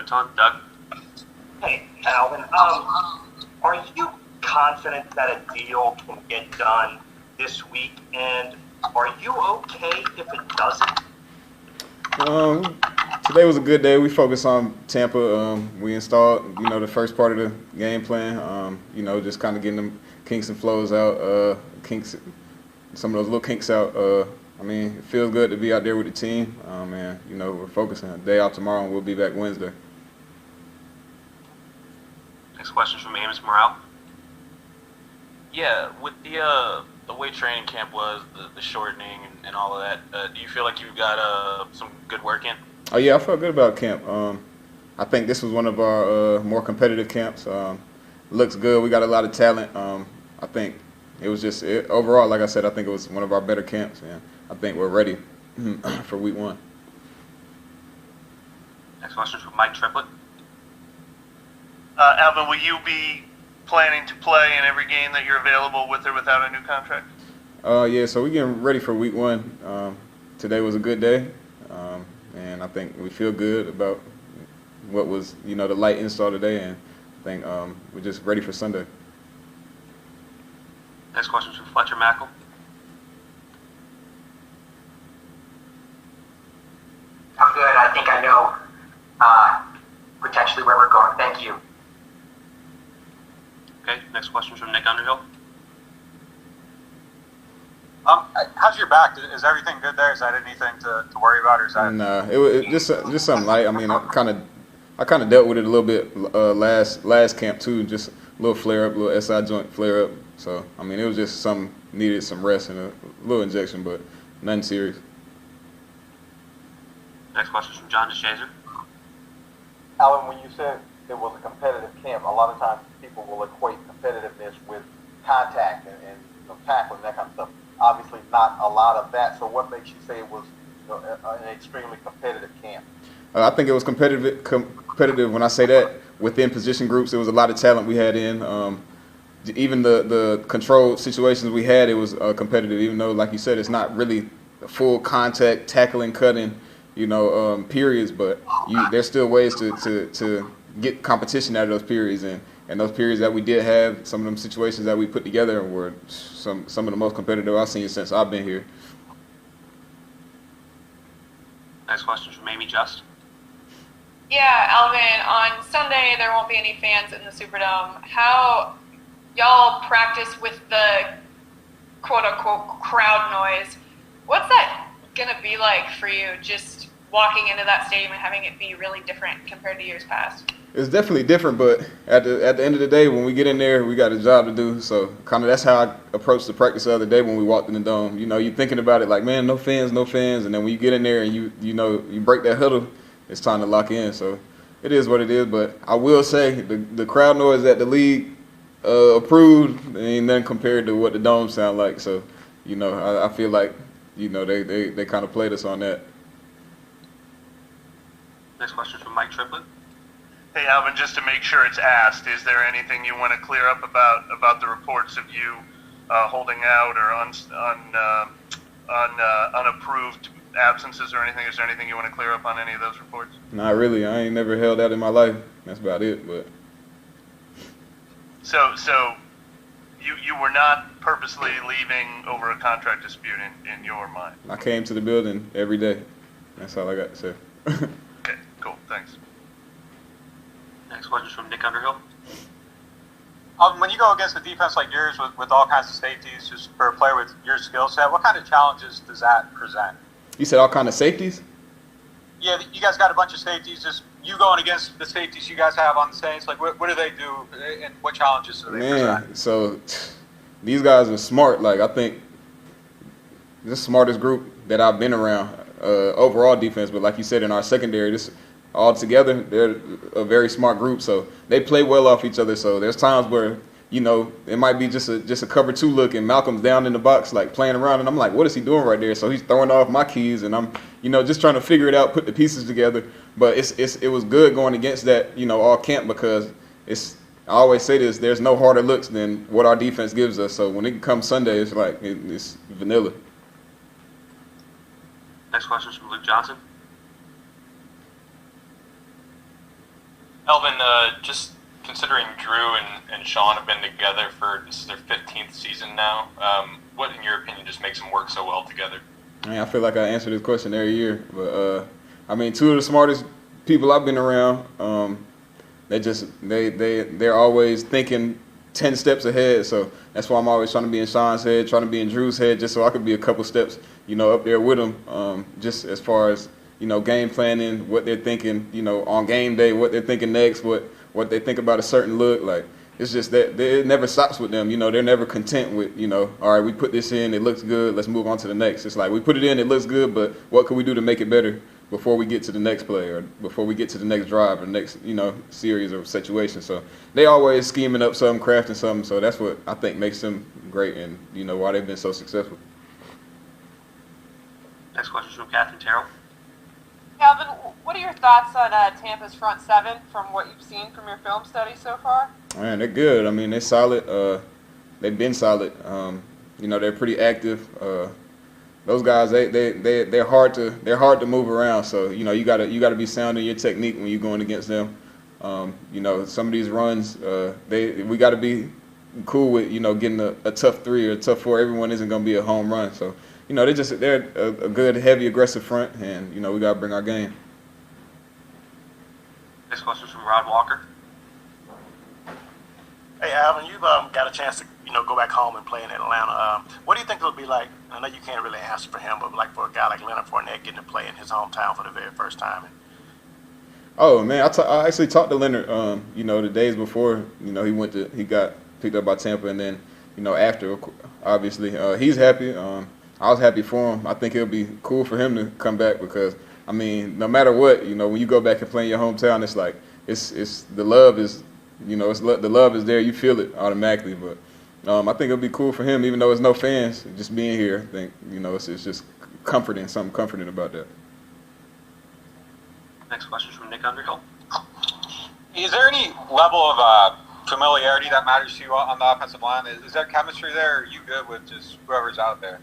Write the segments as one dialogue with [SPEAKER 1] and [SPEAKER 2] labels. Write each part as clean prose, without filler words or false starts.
[SPEAKER 1] ton. Doug?
[SPEAKER 2] Hey, Alvin. Are you confident that a deal can get done this week? And are you okay if it doesn't?
[SPEAKER 3] Today was a good day. We focused on Tampa. We installed, the first part of the game plan. Just kind of getting them kinks and flows out, some of those little kinks out. It feels good to be out there with the team. And we're focusing. Day off tomorrow, and we'll be back Wednesday.
[SPEAKER 1] Next question from Amos Morale.
[SPEAKER 4] Yeah, with the way training camp was, the shortening and all of that, do you feel like you got some good work in?
[SPEAKER 3] Oh yeah, I felt good about camp. I think this was one of our more competitive camps. Looks good. We got a lot of talent. I think it was just overall, like I said, I think it was one of our better camps, and I think we're ready for week 1.
[SPEAKER 1] Next question from Mike Triplett.
[SPEAKER 5] Alvin, will you be planning to play in every game that you're available with or without a new contract?
[SPEAKER 3] Yeah, so we're getting ready for week 1. Today was a good day, and I think we feel good about what was, the light install today, and I think we're just ready for Sunday.
[SPEAKER 1] Next question from Fletcher Mackel.
[SPEAKER 6] I'm good. I think I know potentially where we're going. Thank you.
[SPEAKER 1] Okay, next question from Nick Underhill.
[SPEAKER 7] How's your back? Is everything good there? Is that anything to worry about, or is that?
[SPEAKER 3] Nah, it was just something light. I kind of dealt with it a little bit last camp too. Just a little flare up, little SI joint flare up. So it was just something needed some rest and a little injection, but nothing serious.
[SPEAKER 1] Next question is from John DeShazer.
[SPEAKER 8] Alan, when you said it was a competitive camp, a lot of times people will equate competitiveness with contact and tackling, that kind of stuff. Obviously not a lot of that. So what makes you say it was an extremely competitive camp?
[SPEAKER 3] I think it was competitive when I say that. Within position groups, there was a lot of talent we had in. Even the controlled situations we had, it was competitive, even though, like you said, it's not really full contact, tackling, cutting, periods, but there's still ways to get competition out of those periods, and those periods that we did have, some of them situations that we put together were some of the most competitive I've seen since I've been here.
[SPEAKER 1] Next question from Amy Just.
[SPEAKER 9] Yeah, Alvin, on Sunday there won't be any fans in the Superdome. How y'all practice with the quote-unquote crowd noise? What's that going to be like for you, just walking into that stadium and having it be really different compared to years past?
[SPEAKER 3] It's definitely different, but at the end of the day, when we get in there, we got a job to do. So kind of that's how I approached the practice the other day when we walked in the dome. You're thinking about it like, man, no fans, and then when you get in there and you break that huddle, it's time to lock in. So it is what it is. But I will say the crowd noise that the league approved ain't nothing compared to what the dome sound like. So I feel like they kind of played us on that.
[SPEAKER 1] Next question from Mike Triplett.
[SPEAKER 5] Hey, Alvin, just to make sure it's asked, is there anything you want to clear up about the reports of you holding out or unapproved absences or anything? Is there anything you want to clear up on any of those reports?
[SPEAKER 3] Not really. I ain't never held out in my life. That's about it. But
[SPEAKER 5] so you were not purposely leaving over a contract dispute in your mind?
[SPEAKER 3] I came to the building every day. That's all I got to say.
[SPEAKER 5] Okay, cool. Thanks.
[SPEAKER 1] Next question is from Nick Underhill.
[SPEAKER 7] When you go against a defense like yours with all kinds of safeties, just for a player with your skill set, what kind of challenges does that present?
[SPEAKER 3] You said all kind of safeties?
[SPEAKER 7] Yeah, you guys got a bunch of safeties. Just you going against the safeties you guys have on the Saints, like what do they do and what challenges do they present?
[SPEAKER 3] So these guys are smart. Like I think the smartest group that I've been around overall defense, but like you said, in our secondary, this all together, they're a very smart group. So they play well off each other. So there's times where it might be just a cover 2 look, and Malcolm's down in the box like playing around, and I'm like, what is he doing right there? So he's throwing off my keys, and I'm just trying to figure it out, put the pieces together. But it was good going against that all camp, because I always say this: there's no harder looks than what our defense gives us. So when it comes Sunday, it's like it's vanilla.
[SPEAKER 1] Next question is from Luke Johnson.
[SPEAKER 4] Alvin, just considering Drew and Sean have been together for this is their 15th season now, what in your opinion just makes them work so well together?
[SPEAKER 3] I mean, I feel like I answer this question every year, but I mean, two of the smartest people I've been around. They're always thinking 10 steps ahead. So that's why I'm always trying to be in Sean's head, trying to be in Drew's head, just so I could be a couple steps, up there with them. Just as far as game planning, what they're thinking, on game day, what they're thinking next, what they think about a certain look. Like, it's just that it never stops with them. They're never content with, all right, we put this in, it looks good, let's move on to the next. It's like, we put it in, it looks good, but what can we do to make it better before we get to the next play or before we get to the next drive or next, series or situation? So they always scheming up something, crafting something. So that's what I think makes them great and, why they've been so successful.
[SPEAKER 1] Next question is from Catherine Terrell.
[SPEAKER 10] Alvin, what are your thoughts on Tampa's front seven from what you've seen from your film study so far?
[SPEAKER 3] Man, they're good. I mean, they're solid. They've been solid. They're pretty active. Those guys, they're hard to move around. So you gotta be sound in your technique when you're going against them. Some of these runs, we got to be cool with getting a tough 3 or a tough 4. Everyone isn't gonna be a home run. So they're a good, heavy, aggressive front, and we gotta bring our game.
[SPEAKER 1] Next question is from Rod Walker.
[SPEAKER 11] Hey, Alvin, you've got a chance to go back home and play in Atlanta. What do you think it'll be like? I know you can't really answer for him, but like for a guy like Leonard Fournette getting to play in his hometown for the very first time.
[SPEAKER 3] Oh man, I actually talked to Leonard. The days before, he got picked up by Tampa, and then after, obviously, he's happy. I was happy for him. I think it'll be cool for him to come back because, I mean, no matter what, when you go back and play in your hometown, it's like it's the love is, the love is there. You feel it automatically. But I think it'll be cool for him, even though there's no fans. Just being here, I think it's just comforting, something comforting about that.
[SPEAKER 1] Next question is from Nick Underhill.
[SPEAKER 7] Is there any level of familiarity that matters to you on the offensive line? Is there chemistry there, or are you good with just whoever's out there?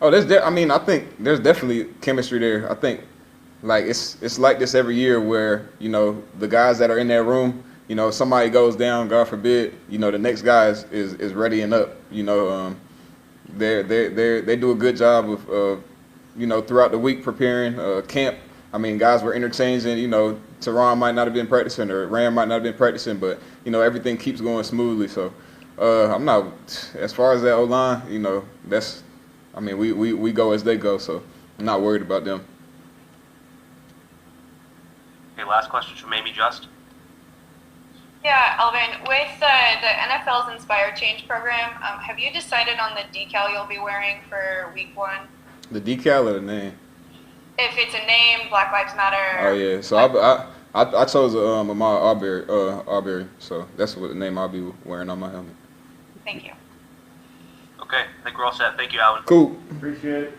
[SPEAKER 3] Oh, I think there's definitely chemistry there. I think, like, it's like this every year where, the guys that are in that room, somebody goes down, God forbid, the next guy is readying up. They do a good job of throughout the week preparing camp. I mean, guys were interchanging, Teron might not have been practicing or Ram might not have been practicing, but, everything keeps going smoothly. So I'm not, as far as that O-line, we go as they go, so I'm not worried about them.
[SPEAKER 1] Okay, last question from Amy Just.
[SPEAKER 9] Yeah, Alvin, with the NFL's Inspire Change program, have you decided on the decal you'll be wearing for week 1?
[SPEAKER 3] The decal or the name?
[SPEAKER 9] If it's a name, Black Lives Matter.
[SPEAKER 3] Oh yeah, so I chose Ahmaud Arbery, so that's what the name I'll be wearing on my helmet.
[SPEAKER 9] Thank you.
[SPEAKER 1] Okay, I think we're all set. Thank you, Alvin.
[SPEAKER 3] Cool.
[SPEAKER 8] Appreciate it.